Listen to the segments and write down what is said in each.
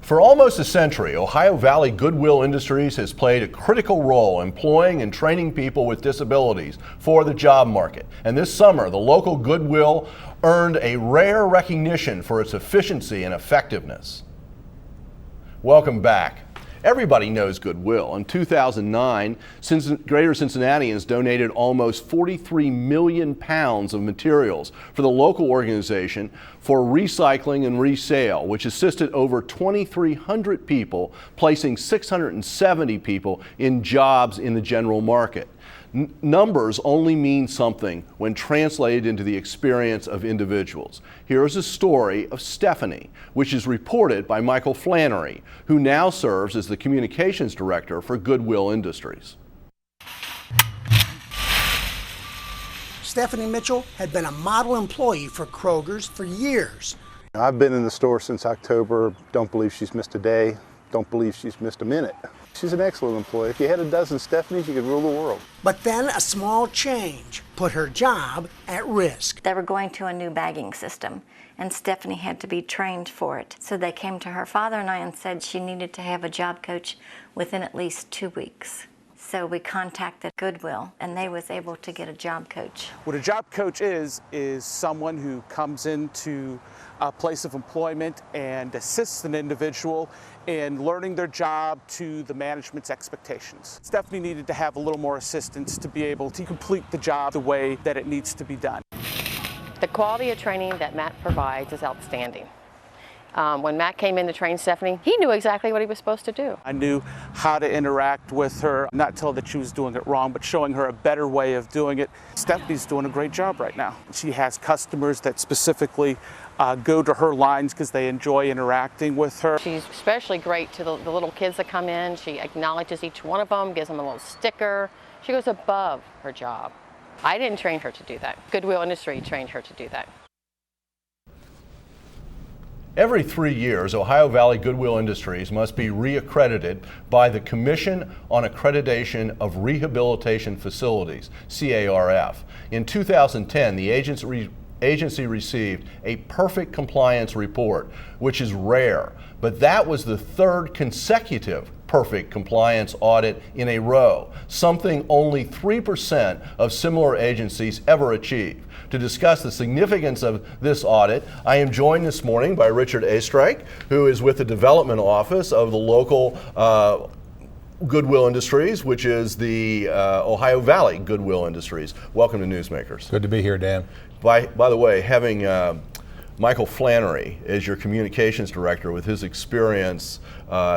For almost a century, Ohio Valley Goodwill Industries has played a critical role employing and training people with disabilities for the job market. And this summer, the local Goodwill earned a rare recognition for its efficiency and effectiveness. Welcome back. Everybody knows Goodwill. In 2009, Greater Cincinnatians donated almost 43 million pounds of materials for the local organization for recycling and resale, which assisted over 2,300 people, placing 670 people in jobs in the general market. Numbers only mean something when translated into the experience of individuals. Here is a story of Stephanie, which is reported by Michael Flannery, who now serves as the communications director for Goodwill Industries. Stephanie Mitchell had been a model employee for Kroger's for years. I've been in the store since October. Don't believe she's missed a day. Don't believe she's missed a minute. She's an excellent employee. If you had a dozen Stephanies, you could rule the world. But then a small change put her job at risk. They were going to a new bagging system, and Stephanie had to be trained for it. So they came to her father and I and said she needed to have a job coach within at least 2 weeks. So we contacted Goodwill, and they was able to get a job coach. What a job coach is someone who comes into a place of employment and assists an individual in learning their job to the management's expectations. Stephanie needed to have a little more assistance to be able to complete the job the way that it needs to be done. The quality of training that Matt provides is outstanding. When Matt came in to train Stephanie, he knew exactly what he was supposed to do. I knew how to interact with her, not tell her that she was doing it wrong, but showing her a better way of doing it. Stephanie's doing a great job right now. She has customers that specifically go to her lines because they enjoy interacting with her. She's especially great to the little kids that come in. She acknowledges each one of them, gives them a little sticker. She goes above her job. I didn't train her to do that. Goodwill Industry trained her to do that. Every 3 years, Ohio Valley Goodwill Industries must be reaccredited by the Commission on Accreditation of Rehabilitation Facilities, CARF. In 2010, the agency received a perfect compliance report, which is rare, but that was the third consecutive perfect compliance audit in a row, something only 3% of similar agencies ever achieve. To discuss the significance of this audit, I am joined this morning by Richard Oestreich, who is with the Development Office of the local Goodwill Industries, which is the Ohio Valley Goodwill Industries. Welcome to Newsmakers. Good to be here, Dan. By the way, having Michael Flannery as your communications director with his experience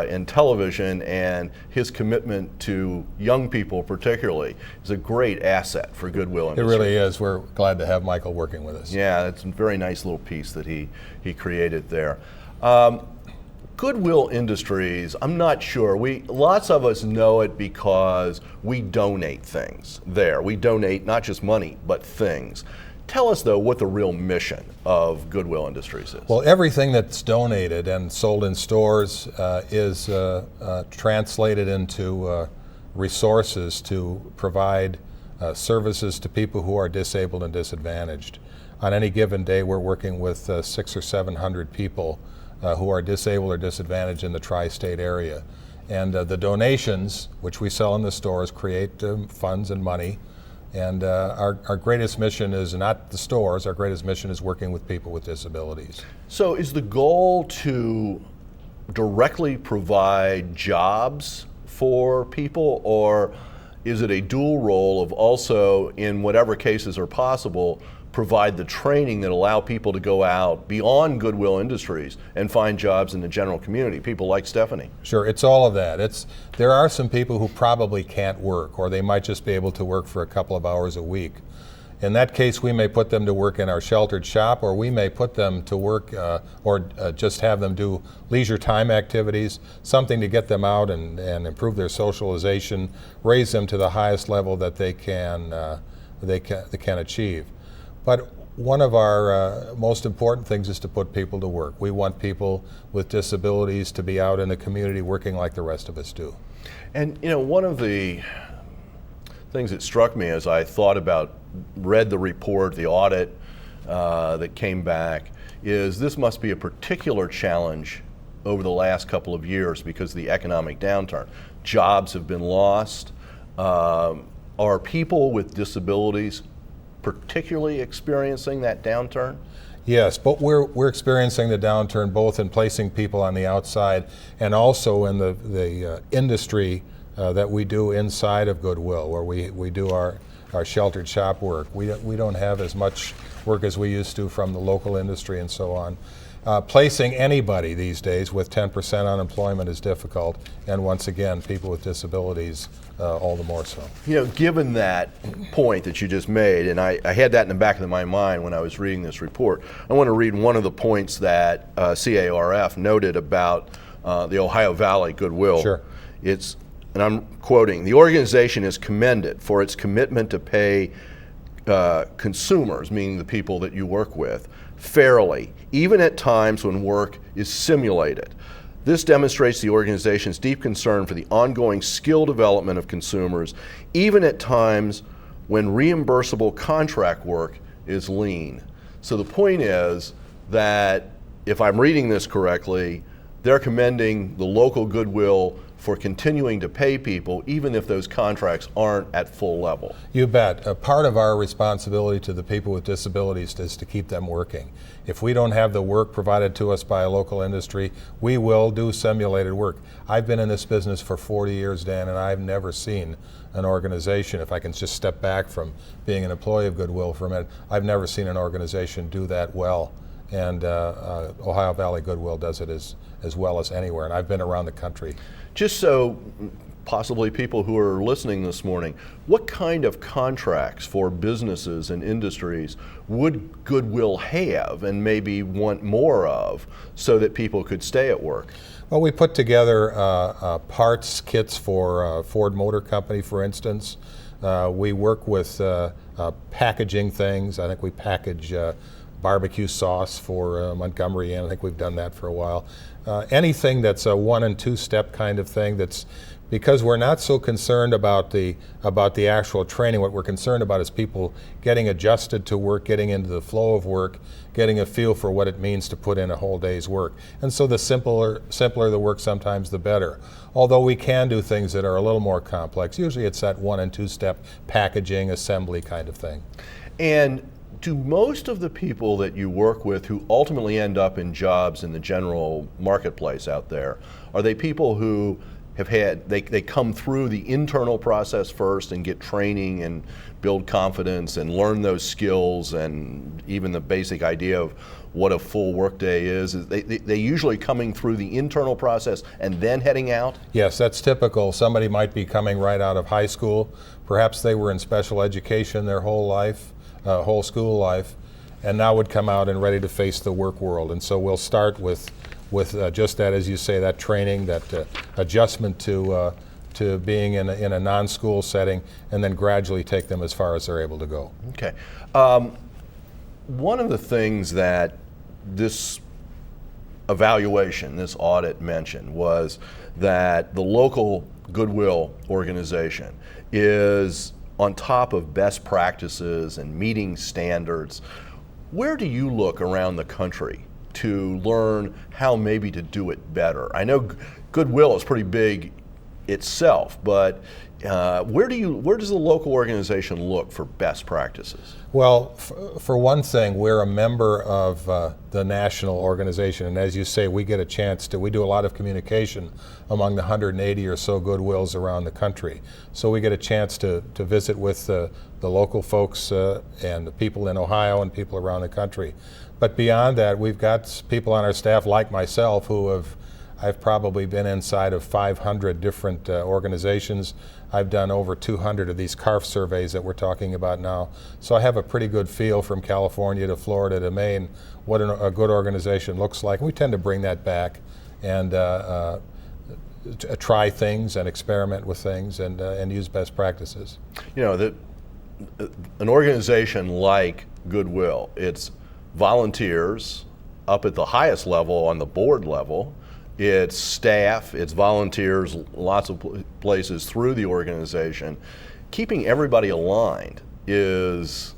in television and his commitment to young people particularly is a great asset for Goodwill Industries. It really is. We're glad to have Michael working with us. Yeah, it's a very nice little piece that he created there. Goodwill Industries, I'm not sure. Lots of us know it because we donate things there. We donate not just money, but things. Tell us, though, what the real mission of Goodwill Industries is. Well, everything that's donated and sold in stores is translated into resources to provide services to people who are disabled and disadvantaged. On any given day, we're working with 600 or 700 people who are disabled or disadvantaged in the tri-state area. And the donations, which we sell in the stores, create funds and money. And our greatest mission is not the stores, our greatest mission is working with people with disabilities. So is the goal to directly provide jobs for people, or is it a dual role of also, in whatever cases are possible, provide the training that allow people to go out beyond Goodwill Industries and find jobs in the general community, people like Stephanie? Sure, it's all of that. There are some people who probably can't work, or they might just be able to work for a couple of hours a week. In that case, we may put them to work in our sheltered shop, or we may put them to work or just have them do leisure time activities, something to get them out and improve their socialization, raise them to the highest level that they can achieve. But one of our most important things is to put people to work. We want people with disabilities to be out in the community working like the rest of us do. And one of the things that struck me as I read the report, the audit that came back, is this must be a particular challenge over the last couple of years because of the economic downturn. Jobs have been lost. Are people with disabilities particularly experiencing that downturn? Yes, but we're experiencing the downturn both in placing people on the outside and also in the industry that we do inside of Goodwill, where we do our sheltered shop work. We don't have as much work as we used to from the local industry and so on. Placing anybody these days with 10% unemployment is difficult, and once again, people with disabilities all the more so. You know, given that point that you just made, and I had that in the back of my mind when I was reading this report, I want to read one of the points that CARF noted about the Ohio Valley Goodwill. Sure. And I'm quoting, "The organization is commended for its commitment to pay consumers," meaning the people that you work with, "fairly, even at times when work is simulated. This demonstrates the organization's deep concern for the ongoing skill development of consumers, even at times when reimbursable contract work is lean." So the point is that, if I'm reading this correctly, they're commending the local Goodwill for continuing to pay people even if those contracts aren't at full level. You bet. A part of our responsibility to the people with disabilities is to keep them working. If we don't have the work provided to us by a local industry, we will do simulated work. I've been in this business for 40 years, Dan, and I've never seen an organization, if I can just step back from being an employee of Goodwill for a minute, I've never seen an organization do that well. And Ohio Valley Goodwill does it as well as anywhere, and I've been around the country. Just so possibly people who are listening this morning, what kind of contracts for businesses and industries would Goodwill have and maybe want more of so that people could stay at work? Well, we put together parts kits for Ford Motor Company, for instance. We work with packaging things. I think we package barbecue sauce for Montgomery, and I think we've done that for a while. Anything that's a 1- and 2-step kind of thing, that's because we're not so concerned about the actual training. What we're concerned about is people getting adjusted to work, getting into the flow of work, getting a feel for what it means to put in a whole day's work. And so the simpler the work, sometimes the better. Although we can do things that are a little more complex. Usually it's that 1- and 2-step packaging, assembly kind of thing. And do most of the people that you work with who ultimately end up in jobs in the general marketplace out there, are they people who have they come through the internal process first and get training and build confidence and learn those skills and even the basic idea of what a full workday is? They usually coming through the internal process and then heading out? Yes, that's typical. Somebody might be coming right out of high school. Perhaps they were in special education their whole life. Whole school life, and now would come out and ready to face the work world. And so we'll start with just that, as you say, that training, that adjustment to being in a non-school setting, and then gradually take them as far as they're able to go. Okay. One of the things that this evaluation, this audit mentioned, was that the local Goodwill organization is on top of best practices and meeting standards. Where do you look around the country to learn how maybe to do it better? I know Goodwill is pretty big itself, but where does the local organization look for best practices? Well, for one thing, we're a member of the national organization, and as you say, we get a chance we do a lot of communication among the 180 or so Goodwills around the country. So we get a chance to visit with the local folks and the people in Ohio and people around the country. But beyond that, we've got people on our staff like myself who I've probably been inside of 500 different organizations. I've done over 200 of these CARF surveys that we're talking about now. So I have a pretty good feel from California to Florida to Maine what a good organization looks like. And we tend to bring that back and try things and experiment with things and use best practices. You know, an organization like Goodwill, it's volunteers up at the highest level on the board level. It's staff, it's volunteers, lots of places through the organization. Keeping everybody aligned is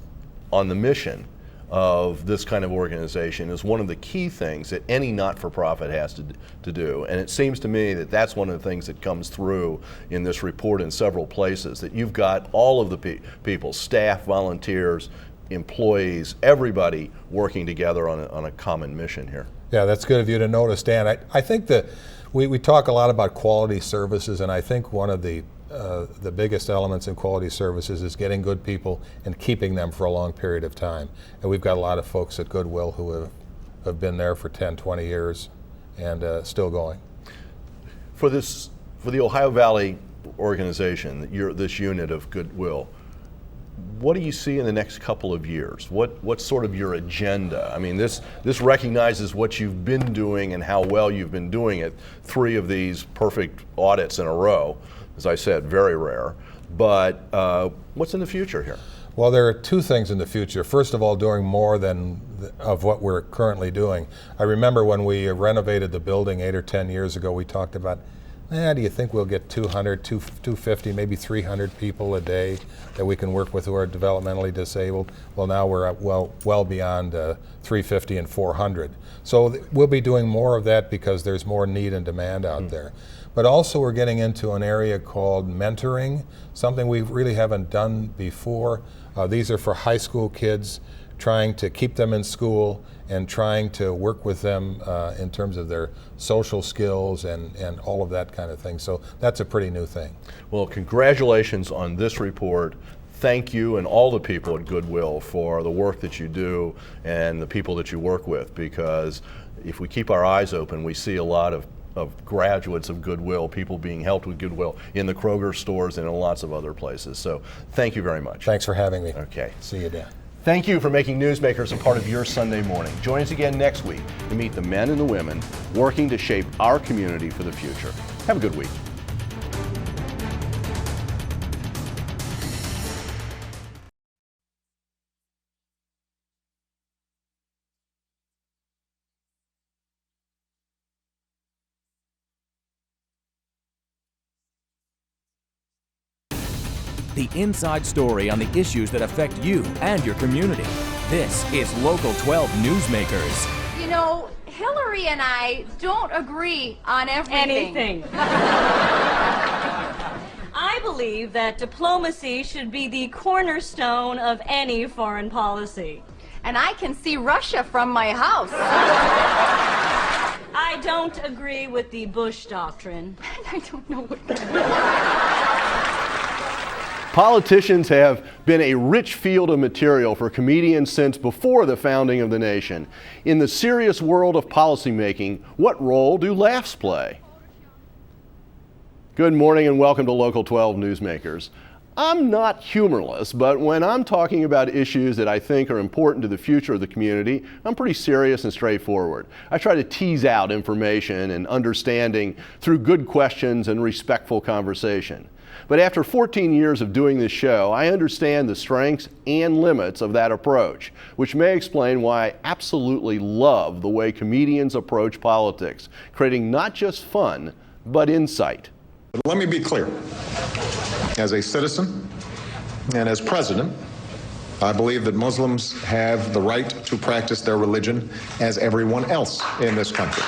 on the mission of this kind of organization is one of the key things that any not-for-profit has to do. And it seems to me that that's one of the things that comes through in this report in several places, that you've got all of the people, staff, volunteers, employees, everybody working together on a common mission here. Yeah, that's good of you to notice, Dan. I think that we talk a lot about quality services, and I think one of the biggest elements in quality services is getting good people and keeping them for a long period of time. And we've got a lot of folks at Goodwill who have been there for 10, 20 years and still going. For the Ohio Valley organization, this unit of Goodwill, what do you see in the next couple of years? What's sort of your agenda? I mean, this recognizes what you've been doing and how well you've been doing it. 3 of these perfect audits in a row, as I said, very rare. But what's in the future here? Well, there are 2 things in the future. First of all, doing more of what we're currently doing. I remember when we renovated the building 8 or 10 years ago, we talked about, do you think we'll get 200, 250, maybe 300 people a day that we can work with who are developmentally disabled? Well, now we're at well beyond 350 and 400. So we'll be doing more of that because there's more need and demand out there. But also we're getting into an area called mentoring, something we really haven't done before. These are for high school kids, trying to keep them in school and trying to work with them in terms of their social skills and all of that kind of thing. So that's a pretty new thing. Well, congratulations on this report. Thank you and all the people at Goodwill for the work that you do and the people that you work with, because if we keep our eyes open, we see a lot of graduates of Goodwill, people being helped with Goodwill in the Kroger stores and in lots of other places. So thank you very much. Thanks for having me. Okay. See you, Dan. Thank you for making Newsmakers a part of your Sunday morning. Join us again next week to meet the men and the women working to shape our community for the future. Have a good week. The inside story on the issues that affect you and your community. This is Local 12 Newsmakers. You know, Hillary and I don't agree on everything. I believe that diplomacy should be the cornerstone of any foreign policy. And I can see Russia from my house. I don't agree with the Bush doctrine. I don't know what that is. Politicians have been a rich field of material for comedians since before the founding of the nation. In the serious world of policymaking, what role do laughs play? Good morning and welcome to Local 12 Newsmakers. I'm not humorless, but when I'm talking about issues that I think are important to the future of the community, I'm pretty serious and straightforward. I try to tease out information and understanding through good questions and respectful conversation. But after 14 years of doing this show, I understand the strengths and limits of that approach, which may explain why I absolutely love the way comedians approach politics, creating not just fun, but insight. Let me be clear. As a citizen and as president, I believe that Muslims have the right to practice their religion as everyone else in this country.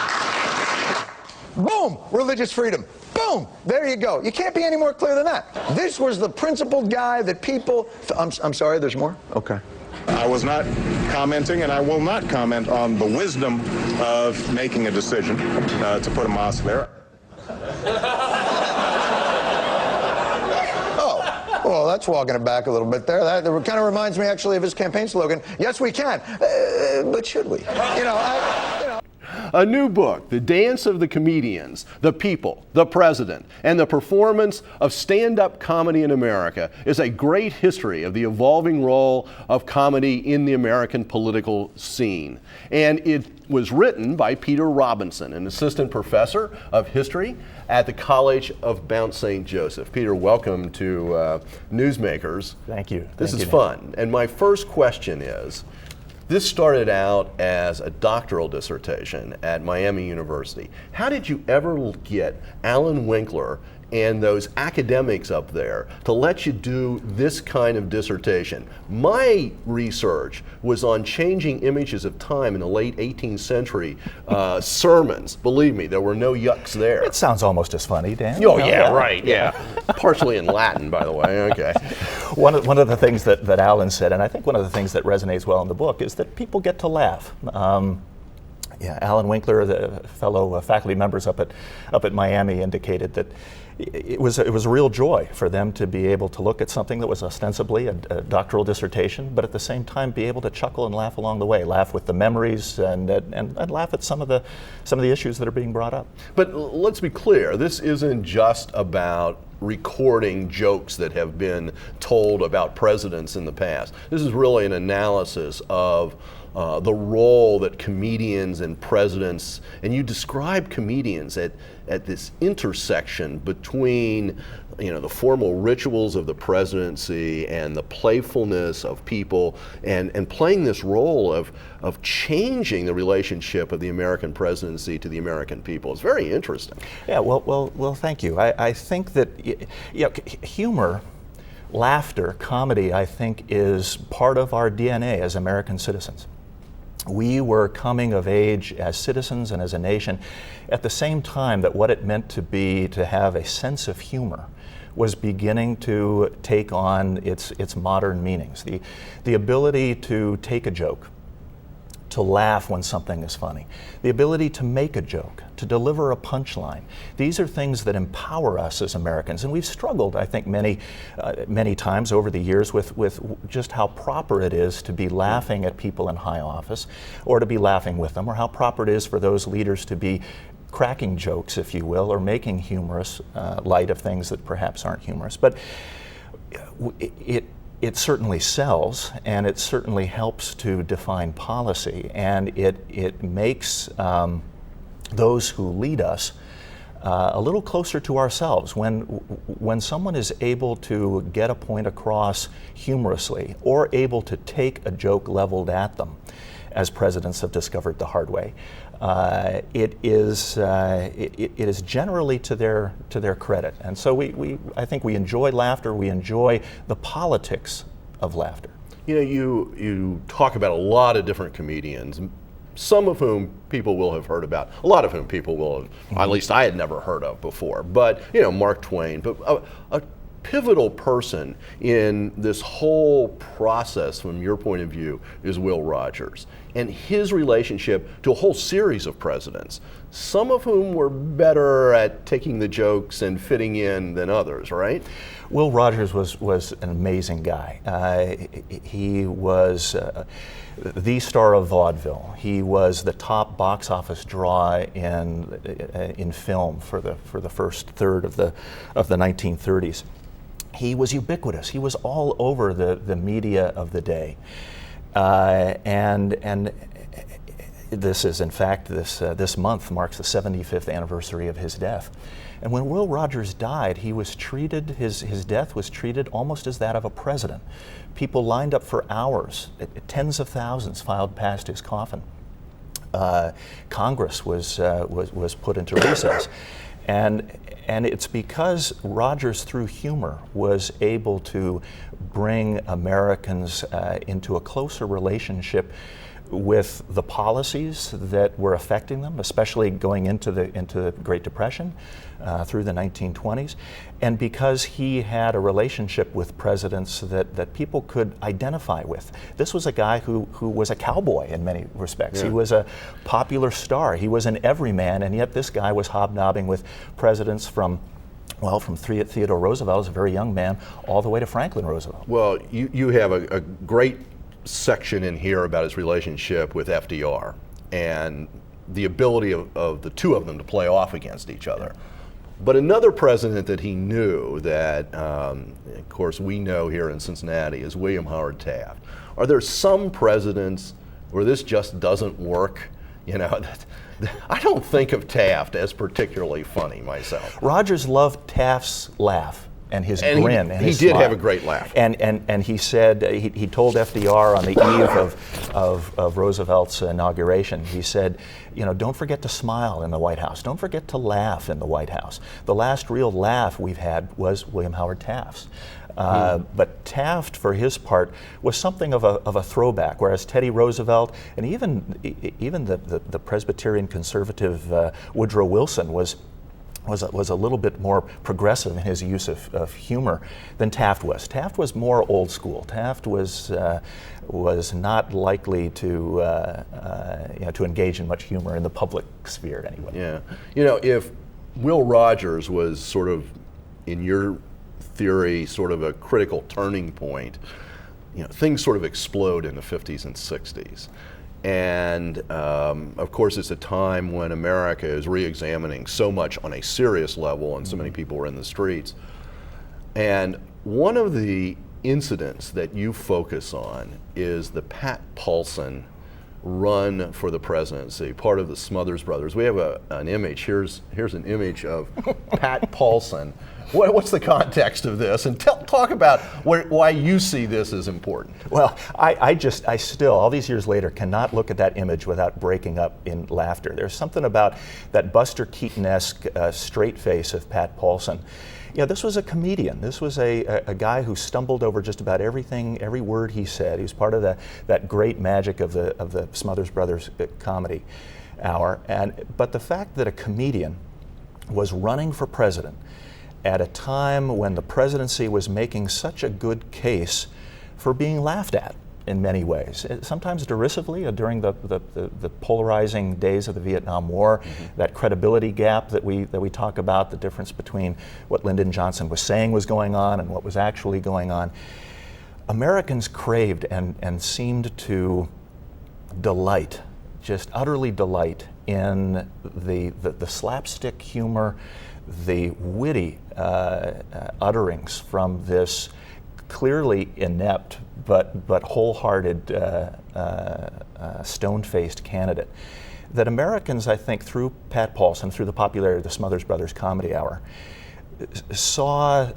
Boom! Religious freedom. Boom! There you go. You can't be any more clear than that. This was the principled guy that people... I'm sorry, there's more? Okay. I was not commenting, and I will not comment on the wisdom of making a decision to put a mosque there. Oh, well, that's walking it back a little bit there. That kind of reminds me, actually, of his campaign slogan, yes, we can, but should we? A new book, The Dance of the Comedians, the People, the President, and the Performance of Stand-Up Comedy in America, is a great history of the evolving role of comedy in the American political scene. And it was written by Peter Robinson, an assistant professor of history at the College of Mount St. Joseph. Peter, welcome to Newsmakers. Thank you. This is fun. And my first question is, this started out as a doctoral dissertation at Miami University. How did you ever get Alan Winkler and those academics up there to let you do this kind of dissertation. My research was on changing images of time in the late 18th century sermons. Believe me, there were no yucks there. It sounds almost as funny, Dan. Oh, yeah, right, yeah. Partially in Latin, by the way, okay. One of the things that Alan said, and I think one of the things that resonates well in the book, is that people get to laugh. Alan Winkler, the fellow faculty members up at Miami, indicated that it was a real joy for them to be able to look at something that was ostensibly a doctoral dissertation, but at the same time be able to chuckle and laugh along the way, laugh with the memories and laugh at some of the issues that are being brought up. But let's be clear, this isn't just about recording jokes that have been told about presidents in the past. This is really an analysis of the role that comedians and presidents, and you describe comedians at this intersection between, the formal rituals of the presidency and the playfulness of people, and playing this role of changing the relationship of the American presidency to the American people. It's very interesting. Yeah, well, thank you. I think that humor, laughter, comedy, I think, is part of our DNA as American citizens. We were coming of age as citizens and as a nation at the same time that what it meant to be, to have a sense of humor, was beginning to take on its modern meanings. The ability to take a joke, to laugh when something is funny, the ability to make a joke, to deliver a punchline. These are things that empower us as Americans, and we've struggled, I think, many times over the years with just how proper it is to be laughing at people in high office, or to be laughing with them, or how proper it is for those leaders to be cracking jokes, if you will, or making humorous light of things that perhaps aren't humorous. But it certainly sells, and it certainly helps to define policy, and it makes those who lead us a little closer to ourselves. When someone is able to get a point across humorously, or able to take a joke leveled at them, as presidents have discovered the hard way, it is generally to their credit. And so I think we enjoy laughter. We enjoy the politics of laughter. You talk about a lot of different comedians, some of whom people will have heard about, a lot of whom people will have, at least I had never heard of before. But Mark Twain, but a pivotal person in this whole process, from your point of view, is Will Rogers, and his relationship to a whole series of presidents, some of whom were better at taking the jokes and fitting in than others, right? Will Rogers was an amazing guy. He was the star of vaudeville. He was the top box office draw in film for the first third of the 1930s. He was ubiquitous. He was all over the media of the day, and this is, in fact, this month marks the 75th anniversary of his death. And when Will Rogers died, he was treated, his death was treated almost as that of a president. People lined up for hours, tens of thousands filed past his coffin. Congress was put into recess. And it's because Rogers, through humor, was able to bring Americans into a closer relationship with the policies that were affecting them, especially going into the Great Depression through the 1920s, and because he had a relationship with presidents that people could identify with. This was a guy who was a cowboy in many respects. Yeah. He was a popular star. He was an everyman, and yet this guy was hobnobbing with presidents from Theodore Roosevelt as a very young man, all the way to Franklin Roosevelt. Well, you have a great section in here about his relationship with FDR and the ability of the two of them to play off against each other. But another president that he knew that, of course, we know here in Cincinnati is William Howard Taft. Are there some presidents where this just doesn't work? I don't think of Taft as particularly funny myself. Rogers loved Taft's laugh. and his grin. And he his did smile. have a great laugh. And he said, he told FDR on the eve of Roosevelt's inauguration, he said, you know, don't forget to smile in the White House. Don't forget to laugh in the White House. The last real laugh we've had was William Howard Taft's. But Taft, for his part, was something of a throwback, whereas Teddy Roosevelt and even the Presbyterian conservative Woodrow Wilson was a little bit more progressive in his use of humor than Taft was. Taft was more old school. Taft was not likely to engage in much humor in the public sphere anyway. Yeah, you know, if Will Rogers was sort of, in your theory, sort of a critical turning point, you know, things sort of explode in the 50s and 60s. And of course, it's a time when America is re-examining so much on a serious level, and so many people were in the streets. And one of the incidents that you focus on is the Pat Paulsen run for the presidency, part of the Smothers Brothers. We have an image. Here's an image of Pat Paulsen. What's the context of this? And talk about why you see this as important. Well, I still, all these years later, cannot look at that image without breaking up in laughter. There's something about that Buster Keaton-esque straight face of Pat Paulsen. You know, this was a comedian. This was a guy who stumbled over just about everything, every word he said. He was part of that great magic of the Smothers Brothers comedy hour. But the fact that a comedian was running for president at a time when the presidency was making such a good case for being laughed at in many ways, sometimes derisively during the polarizing days of the Vietnam War, that credibility gap that we talk about, the difference between what Lyndon Johnson was saying was going on and what was actually going on. Americans craved and seemed to delight, just utterly delight in the slapstick humor, the witty utterings from this clearly inept but wholehearted stone-faced candidate that Americans, I think, through Pat Paulsen, through the popularity of the Smothers Brothers Comedy Hour, saw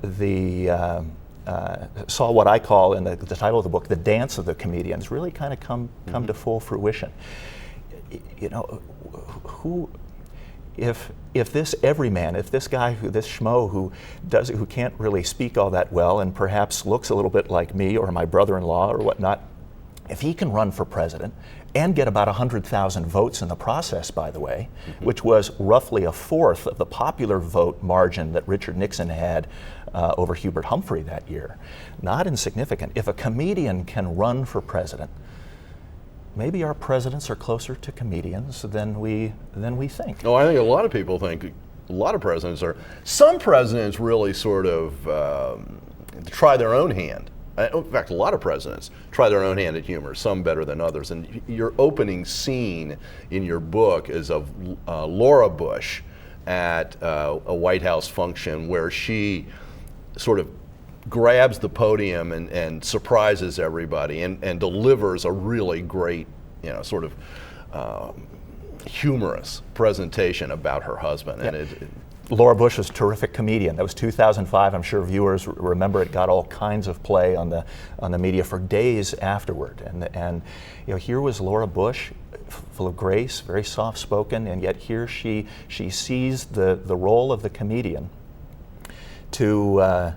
what I call in the title of the book, the dance of the comedians, really kind of come to full fruition. You know, if this everyman, if this guy, this schmo who can't really speak all that well and perhaps looks a little bit like me or my brother-in-law or whatnot, if he can run for president and get about 100,000 votes in the process, by the way, which was roughly a fourth of the popular vote margin that Richard Nixon had over Hubert Humphrey that year, not insignificant. If a comedian can run for president, maybe our presidents are closer to comedians than we think. No, I think a lot of people think a lot of presidents are. Some presidents really sort of try their own hand. In fact, a lot of presidents try their own hand at humor, some better than others. And your opening scene in your book is of Laura Bush at a White House function where she sort of grabs the podium and surprises everybody and delivers a really great, you know, sort of humorous presentation about her husband. Yeah. And Laura Bush was a terrific comedian. That was 2005. I'm sure viewers remember it got all kinds of play on the media for days afterward. And you know, here was Laura Bush, full of grace, very soft-spoken, and yet here she sees the role of the comedian to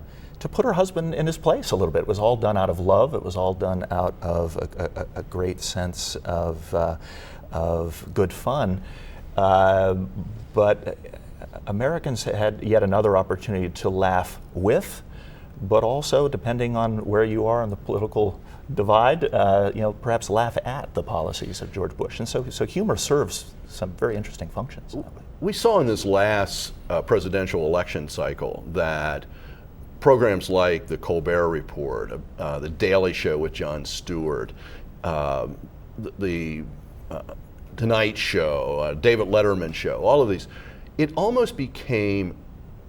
put her husband in his place a little bit. It was all done out of love. It was all done out of a great sense of good fun. But Americans had yet another opportunity to laugh with, but also, depending on where you are on the political divide, you know, perhaps laugh at the policies of George Bush. And so humor serves some very interesting functions. we saw in this last presidential election cycle that programs like the Colbert Report, the Daily Show with Jon Stewart, the Tonight Show, David Letterman Show, all of these, it almost became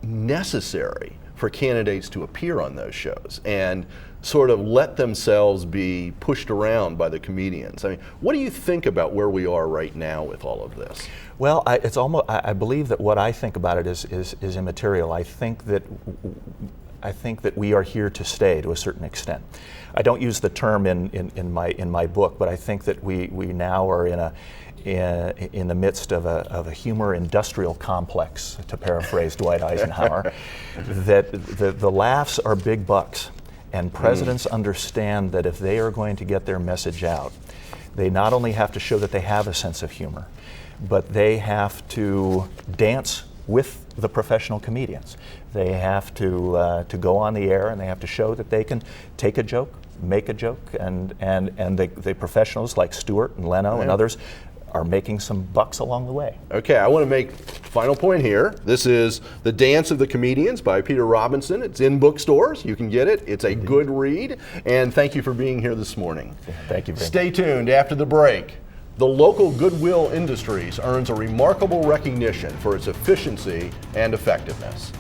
necessary for candidates to appear on those shows and sort of let themselves be pushed around by the comedians. I mean, what do you think about where we are right now with all of this? Well, I believe that what I think about it is immaterial. I think that I think that we are here to stay to a certain extent. I don't use the term in my book, but I think that we now are in the midst of a humor industrial complex, to paraphrase Dwight Eisenhower, that the laughs are big bucks, and presidents understand that if they are going to get their message out, they not only have to show that they have a sense of humor, but they have to dance with the professional comedians. They have to go on the air, and they have to show that they can take a joke, make a joke, and the professionals like Stewart and Leno and others are making some bucks along the way. Okay, I want to make final point here. This is The Dance of the Comedians by Peter Robinson. It's in bookstores. You can get it. It's a good read. And thank you for being here this morning. Thank you. Stay tuned after the break. The local Goodwill Industries earns a remarkable recognition for its efficiency and effectiveness.